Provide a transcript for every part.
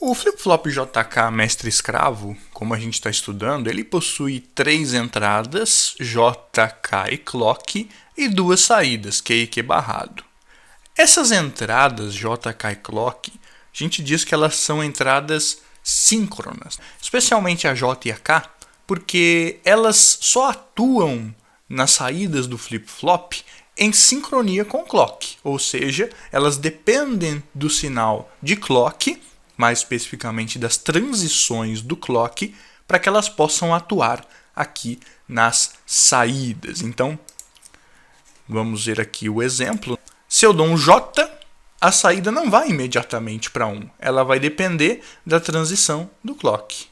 O flip-flop JK mestre-escravo, como a gente está estudando, ele possui 3 entradas, JK e clock, e 2 saídas, Q e Q barrado. Essas entradas, JK e clock, a gente diz que elas são entradas síncronas, especialmente a J e a K, porque elas só atuam nas saídas do flip-flop em sincronia com o clock, ou seja, elas dependem do sinal de clock, mais especificamente das transições do clock, para que elas possam atuar aqui nas saídas. Então, vamos ver aqui o exemplo. Se eu dou um J, a saída não vai imediatamente para 1, ela vai depender da transição do clock.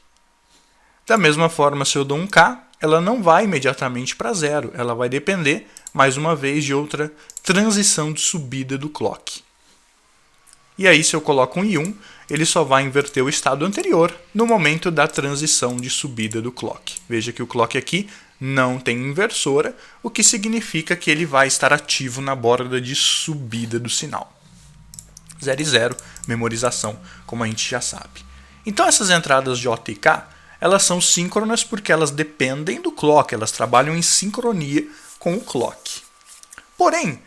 Da mesma forma, se eu dou um K, ela não vai imediatamente para 0, ela vai depender, mais uma vez, de outra transição de subida do clock. E aí, se eu coloco um I1, ele só vai inverter o estado anterior no momento da transição de subida do clock. Veja que o clock aqui não tem inversora, o que significa que ele vai estar ativo na borda de subida do sinal. 0 e 0, memorização, como a gente já sabe. Então, essas entradas J e K, elas são síncronas porque elas dependem do clock, elas trabalham em sincronia com o clock. Porém,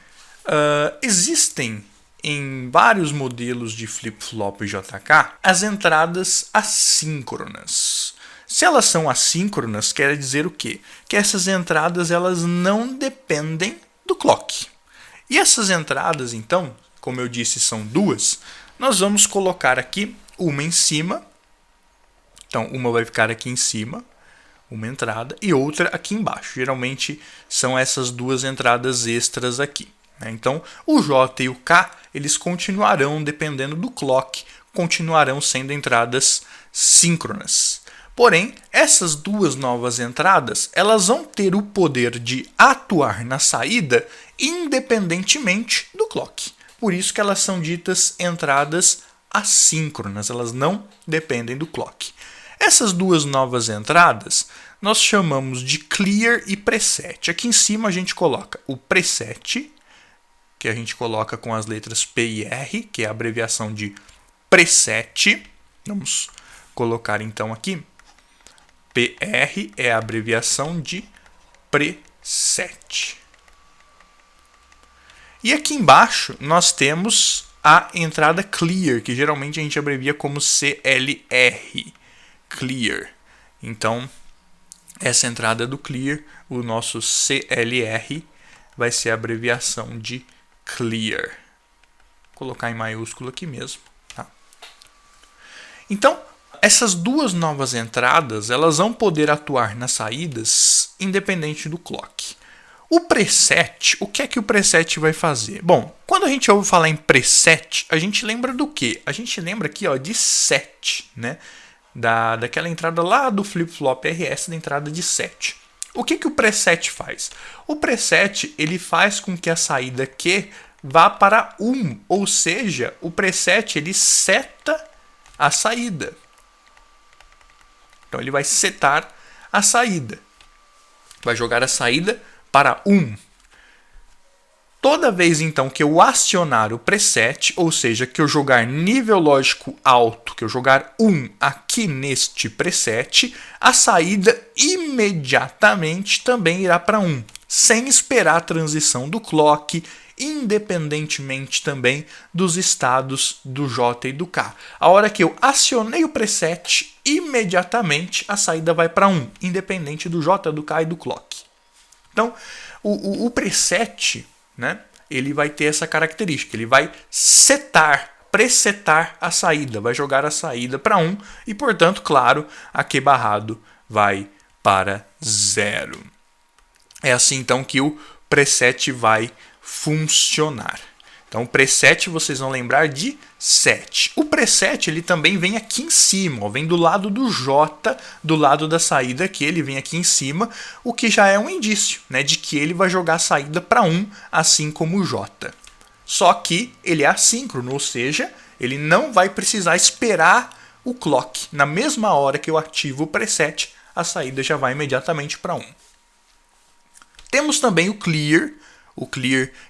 existem em vários modelos de flip-flop JK as entradas assíncronas. Se elas são assíncronas, quer dizer o quê? Que essas entradas elas não dependem do clock. E essas entradas, então, como eu disse, são duas, nós vamos colocar aqui uma em cima. Então, uma vai ficar aqui em cima, uma entrada, e outra aqui embaixo. Geralmente são essas duas entradas extras aqui. Então, o J e o K, eles continuarão dependendo do clock, continuarão sendo entradas síncronas. Porém, essas duas novas entradas, elas vão ter o poder de atuar na saída independentemente do clock. Por isso que elas são ditas entradas assíncronas, elas não dependem do clock. Essas duas novas entradas nós chamamos de clear e preset. Aqui em cima a gente coloca o preset, que a gente coloca com as letras P e R, que é a abreviação de preset. Vamos colocar então aqui. PR é a abreviação de preset. E aqui embaixo nós temos a entrada clear, que geralmente a gente abrevia como CLR. Clear. Então, essa entrada do clear, o nosso CLR, vai ser a abreviação de clear. Vou colocar em maiúsculo aqui mesmo. Tá? Então, essas duas novas entradas, elas vão poder atuar nas saídas independente do clock. O preset, o que é que o preset vai fazer? Bom, quando a gente ouve falar em preset, a gente lembra do quê? A gente lembra aqui de set, né? Daquela entrada lá do flip-flop RS, da entrada de set. O que o preset faz? O preset ele faz com que a saída Q vá para 1, ou seja, o preset ele seta a saída. Então ele vai setar a saída. Vai jogar a saída para 1. Toda vez então que eu acionar o preset, ou seja, que eu jogar nível lógico alto, que eu jogar 1 aqui neste preset, a saída imediatamente também irá para 1, sem esperar a transição do clock, independentemente também dos estados do J e do K. A hora que eu acionei o preset, imediatamente a saída vai para 1, independente do J, do K e do clock. Então, o preset, né, ele vai ter essa característica, ele vai presetar a saída, vai jogar a saída para 1 e, portanto, claro, a Q barrado vai para 0. É assim, então, que o preset vai funcionar. Então, o preset vocês vão lembrar de set. O preset ele também vem aqui em cima, vem do lado do J, do lado da saída aqui, ele vem aqui em cima, o que já é um indício, né, de que ele vai jogar a saída para 1, assim como o J. Só que ele é assíncrono, ou seja, ele não vai precisar esperar o clock. Na mesma hora que eu ativo o preset, a saída já vai imediatamente para 1. Temos também o clear,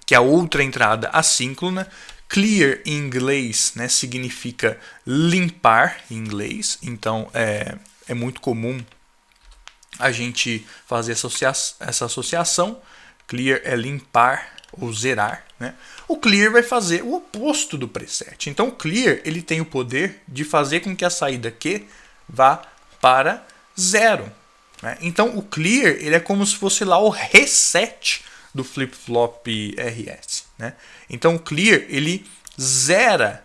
que é a outra entrada assíncrona, Clear em inglês, né, significa limpar em inglês, então é muito comum a gente fazer essa associação. Clear é limpar ou zerar, né? O clear vai fazer o oposto do preset. Então o clear ele tem o poder de fazer com que a saída Q vá para 0. Né? Então o clear ele é como se fosse lá o reset do flip-flop RS. Né? Então o clear ele zera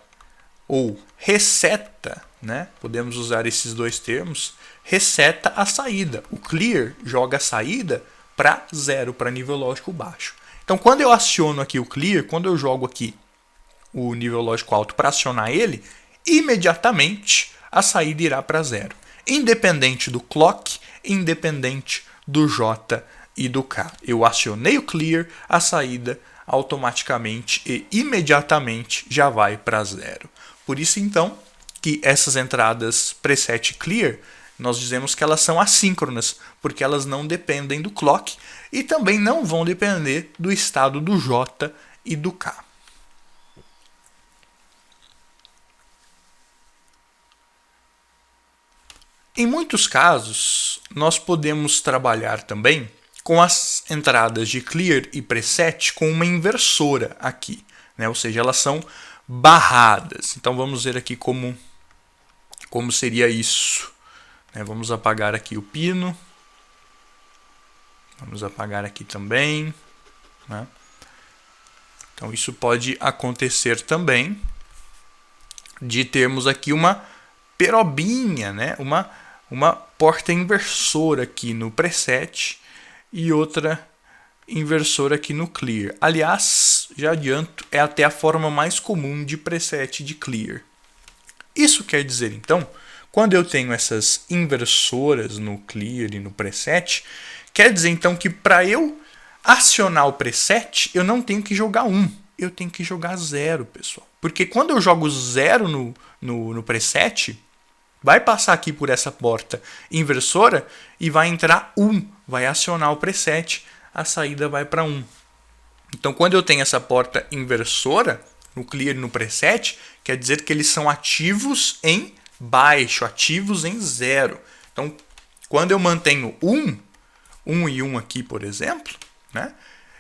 ou reseta, né? Podemos usar esses dois termos, reseta a saída. O clear joga a saída para 0, para nível lógico baixo. Então quando eu aciono aqui o clear, quando eu jogo aqui o nível lógico alto para acionar ele, imediatamente a saída irá para 0. Independente do clock, independente do J e do K. Eu acionei o clear, a saída automaticamente e imediatamente já vai para 0. Por isso, então, que essas entradas preset clear, nós dizemos que elas são assíncronas, porque elas não dependem do clock e também não vão depender do estado do J e do K. Em muitos casos, nós podemos trabalhar também com as entradas de clear e preset com uma inversora aqui, né? Ou seja, elas são barradas. Então vamos ver aqui como seria isso. Vamos apagar aqui o pino. Vamos apagar aqui também. Né? Então isso pode acontecer também de termos aqui uma perobinha, né? uma porta inversora aqui no preset e outra inversora aqui no clear. Aliás, já adianto, é até a forma mais comum de preset de clear. Isso quer dizer, então, quando eu tenho essas inversoras no clear e no preset, quer dizer, então, que para eu acionar o preset, eu não tenho que jogar 1, eu tenho que jogar 0, pessoal. Porque quando eu jogo 0 no preset, vai passar aqui por essa porta inversora e vai entrar 1, vai acionar o preset, a saída vai para 1. Então, quando eu tenho essa porta inversora, no clear e no preset, quer dizer que eles são ativos em baixo, ativos em 0. Então, quando eu mantenho 1 e 1 aqui, por exemplo, né,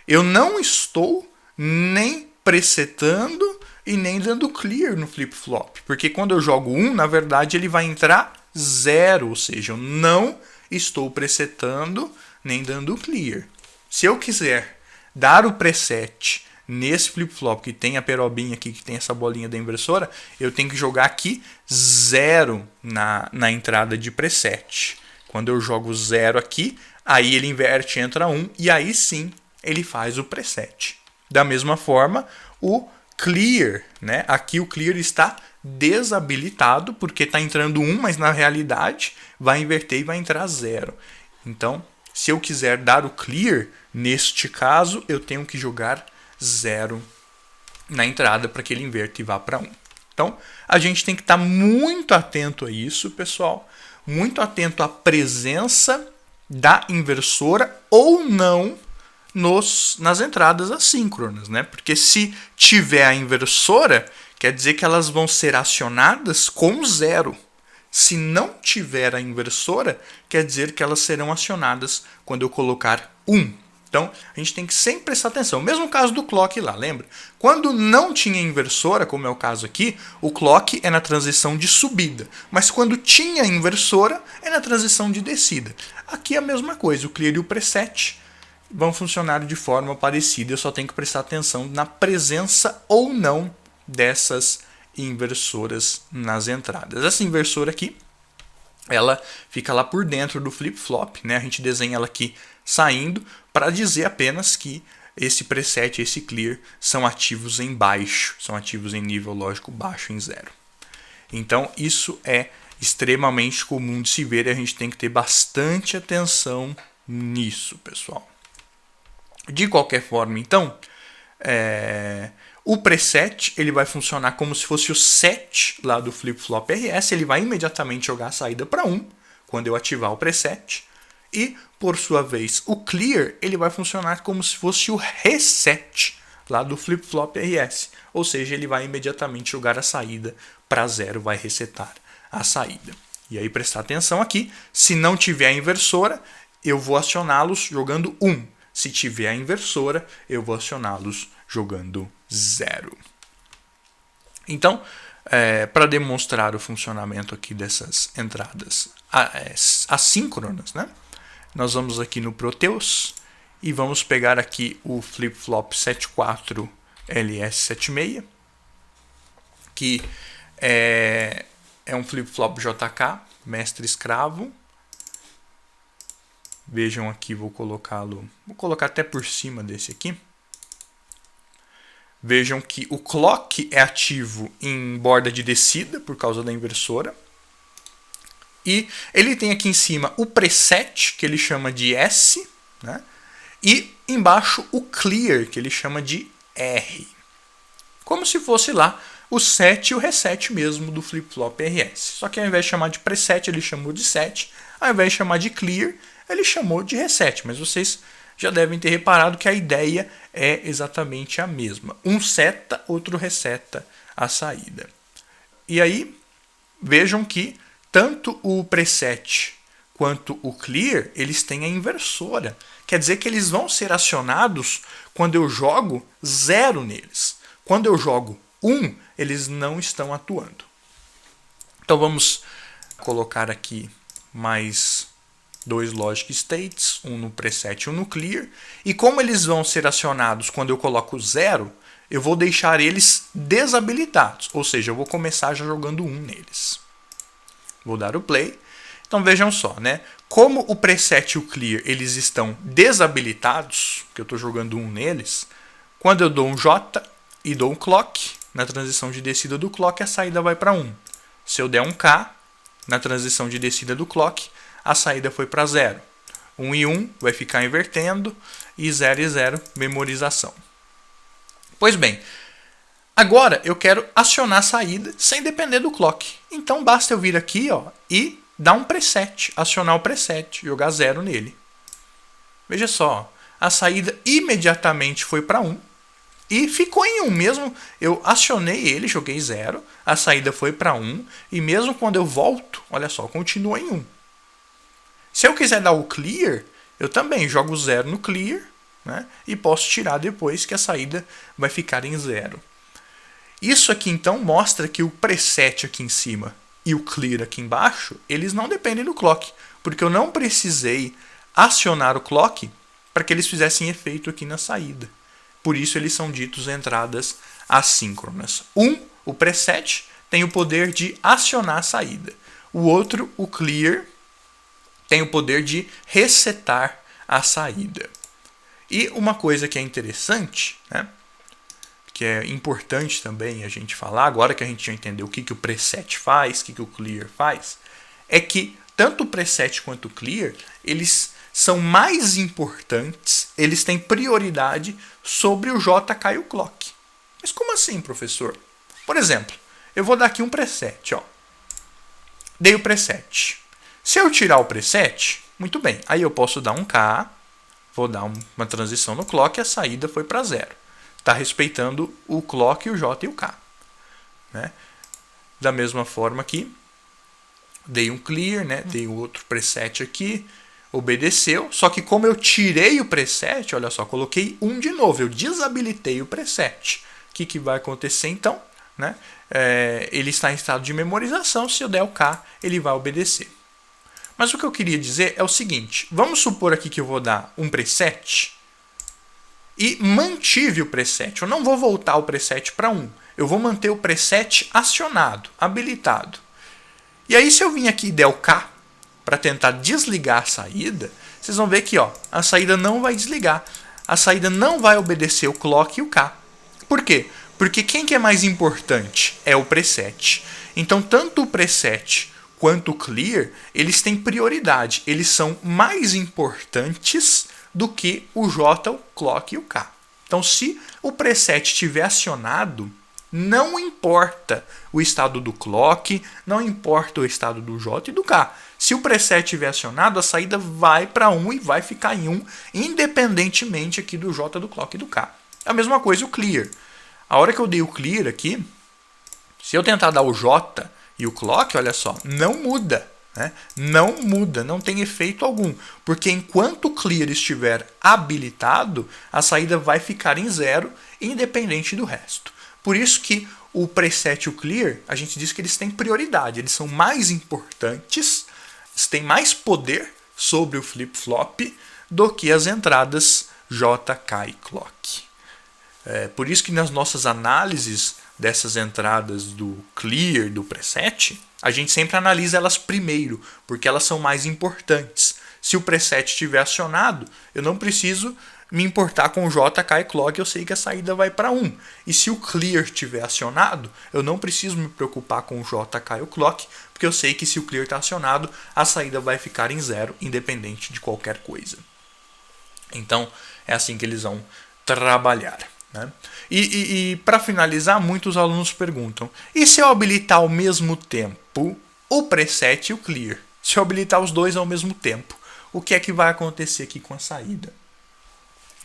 eu não estou nem presetando e nem dando clear no flip-flop. Porque quando eu jogo 1, na verdade, ele vai entrar 0, ou seja, eu não estou presetando nem dando clear. Se eu quiser dar o preset nesse flip-flop que tem a perobinha aqui, que tem essa bolinha da inversora, eu tenho que jogar aqui 0 na entrada de preset. Quando eu jogo 0 aqui, aí ele inverte, entra 1, e aí sim ele faz o preset. Da mesma forma, o clear, né? Aqui o clear está desabilitado, porque está entrando 1, mas na realidade vai inverter e vai entrar 0. Então, se eu quiser dar o clear, neste caso, eu tenho que jogar 0 na entrada para que ele inverta e vá para 1. Então, a gente tem que estar muito atento a isso, pessoal. Muito atento à presença da inversora ou não nas entradas assíncronas, né? Porque se tiver a inversora, quer dizer que elas vão ser acionadas com 0. Se não tiver a inversora, quer dizer que elas serão acionadas quando eu colocar 1. Então, a gente tem que sempre prestar atenção. Mesmo caso do clock lá, lembra? Quando não tinha inversora, como é o caso aqui, o clock é na transição de subida. Mas quando tinha inversora, é na transição de descida. Aqui é a mesma coisa, o clear e o preset vão funcionar de forma parecida. Eu só tenho que prestar atenção na presença ou não dessas inversoras nas entradas. Essa inversora aqui, ela fica lá por dentro do flip-flop, né? A gente desenha ela aqui saindo para dizer apenas que esse preset e esse clear são ativos em baixo, são ativos em nível lógico baixo, em 0. Então, isso é extremamente comum de se ver e a gente tem que ter bastante atenção nisso, pessoal. De qualquer forma, então, o preset ele vai funcionar como se fosse o set lá do flip-flop RS, ele vai imediatamente jogar a saída para 1 quando eu ativar o preset. E, por sua vez, o clear ele vai funcionar como se fosse o reset lá do flip-flop RS. Ou seja, ele vai imediatamente jogar a saída para 0, vai resetar a saída. E aí prestar atenção aqui, se não tiver a inversora, eu vou acioná-los jogando 1. Se tiver a inversora, eu vou acioná-los jogando 0. Então, para demonstrar o funcionamento aqui dessas entradas assíncronas, né? Nós vamos aqui no Proteus e vamos pegar aqui o flip-flop 74 LS76, que é um flip-flop JK, mestre escravo. Vejam aqui, vou colocar até por cima desse aqui. Vejam que o clock é ativo em borda de descida por causa da inversora. E ele tem aqui em cima o preset, que ele chama de S, né? E embaixo o clear, que ele chama de R. Como se fosse lá o set e o reset mesmo do flip-flop RS. Só que ao invés de chamar de preset, ele chamou de set. Ao invés de chamar de clear, ele chamou de reset. Mas vocês já devem ter reparado que a ideia é exatamente a mesma. Um seta, outro reseta a saída. E aí, vejam que tanto o preset quanto o clear, eles têm a inversora. Quer dizer que eles vão ser acionados quando eu jogo 0 neles. Quando eu jogo 1, eles não estão atuando. Então vamos colocar aqui mais 2 logic states, um no preset e um no clear. E como eles vão ser acionados quando eu coloco 0, eu vou deixar eles desabilitados. Ou seja, eu vou começar já jogando 1 neles. Vou dar o play. Então vejam só, né? Como o preset e o clear eles estão desabilitados, que eu estou jogando 1 neles, quando eu dou um J e dou um clock, na transição de descida do clock, a saída vai para 1. Se eu der um K, na transição de descida do clock, a saída foi para 0. 1 e 1 vai ficar invertendo e 0 e 0 memorização. Pois bem, agora eu quero acionar a saída sem depender do clock. Então basta eu vir aqui e dar um preset, acionar o preset, jogar 0 nele. Veja só, a saída imediatamente foi para 1 e ficou em 1 mesmo. Eu acionei ele, joguei 0, a saída foi para 1 e mesmo quando eu volto, olha só, continua em 1. Se eu quiser dar o clear, eu também jogo 0 no clear, né? E posso tirar depois que a saída vai ficar em 0. Isso aqui então mostra que o preset aqui em cima e o clear aqui embaixo, eles não dependem do clock, porque eu não precisei acionar o clock para que eles fizessem efeito aqui na saída. Por isso eles são ditos entradas assíncronas. O preset, tem o poder de acionar a saída. O outro, o clear, tem o poder de resetar a saída. E uma coisa que é interessante, né, que é importante também a gente falar, agora que a gente já entendeu o que o preset faz, o que o clear faz, é que tanto o preset quanto o clear, eles são mais importantes, eles têm prioridade sobre o JK e o clock. Mas como assim, professor? Por exemplo, eu vou dar aqui um preset. Dei o preset. Se eu tirar o preset, muito bem, aí eu posso dar um K, vou dar uma transição no clock e a saída foi para 0. Está respeitando o clock, o J e o K. Né? Da mesma forma aqui, dei um clear, né? Dei outro preset aqui, obedeceu, só que como eu tirei o preset, olha só, coloquei 1 de novo, eu desabilitei o preset. O que vai acontecer então? Né? Ele está em estado de memorização, se eu der o K, ele vai obedecer. Mas o que eu queria dizer é o seguinte, vamos supor aqui que eu vou dar um preset e mantive o preset. Eu não vou voltar o preset para 1. Eu vou manter o preset acionado, habilitado. E aí se eu vim aqui e der o K para tentar desligar a saída, vocês vão ver que a saída não vai desligar. A saída não vai obedecer o clock e o K. Por quê? Porque quem que é mais importante é o preset. Então tanto o preset quanto o clear, eles têm prioridade. Eles são mais importantes do que o J, o clock e o K. Então, se o preset estiver acionado, não importa o estado do clock, não importa o estado do J e do K. Se o preset estiver acionado, a saída vai para 1 e vai ficar em 1, independentemente aqui do J, do clock e do K. A mesma coisa o clear. A hora que eu dei o clear aqui, se eu tentar dar o J e o clock, olha só, não muda. Né? Não muda, não tem efeito algum. Porque enquanto o clear estiver habilitado, a saída vai ficar em 0, independente do resto. Por isso que o preset e o clear, a gente diz que eles têm prioridade. Eles são mais importantes, eles têm mais poder sobre o flip-flop do que as entradas J, K e clock. Por isso que nas nossas análises dessas entradas do clear, do preset, a gente sempre analisa elas primeiro, porque elas são mais importantes. Se o preset estiver acionado, eu não preciso me importar com J, K e clock, eu sei que a saída vai para 1. E se o clear estiver acionado, eu não preciso me preocupar com o J, K e o clock, porque eu sei que se o clear está acionado, a saída vai ficar em 0, independente de qualquer coisa. Então, é assim que eles vão trabalhar. Né? E para finalizar, muitos alunos perguntam: e se eu habilitar ao mesmo tempo o preset e o clear? Se eu habilitar os dois ao mesmo tempo, o que é que vai acontecer aqui com a saída?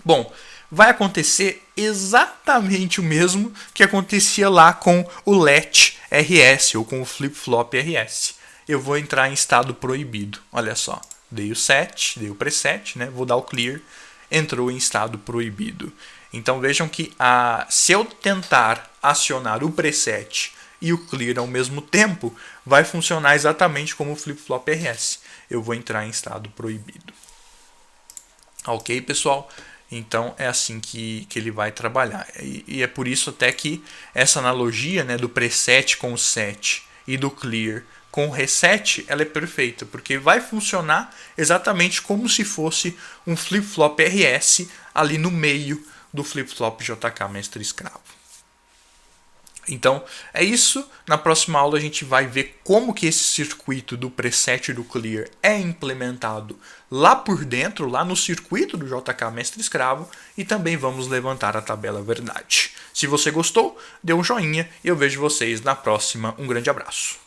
Bom, vai acontecer exatamente o mesmo que acontecia lá com o LET RS ou com o flip-flop RS. Eu vou entrar em estado proibido. Olha só, dei o set, dei o preset, né? Vou dar o clear, entrou em estado proibido. Então vejam que se eu tentar acionar o preset e o clear ao mesmo tempo, vai funcionar exatamente como o flip-flop RS. Eu vou entrar em estado proibido. Ok, pessoal? Então é assim que ele vai trabalhar. E é por isso até que essa analogia, né, do preset com o set e do clear com o reset, ela é perfeita, porque vai funcionar exatamente como se fosse um flip-flop RS ali no meio do flip-flop JK mestre escravo. Então, é isso. Na próxima aula a gente vai ver como que esse circuito do preset e do clear é implementado lá por dentro, lá no circuito do JK mestre escravo, e também vamos levantar a tabela verdade. Se você gostou, dê um joinha e eu vejo vocês na próxima. Um grande abraço.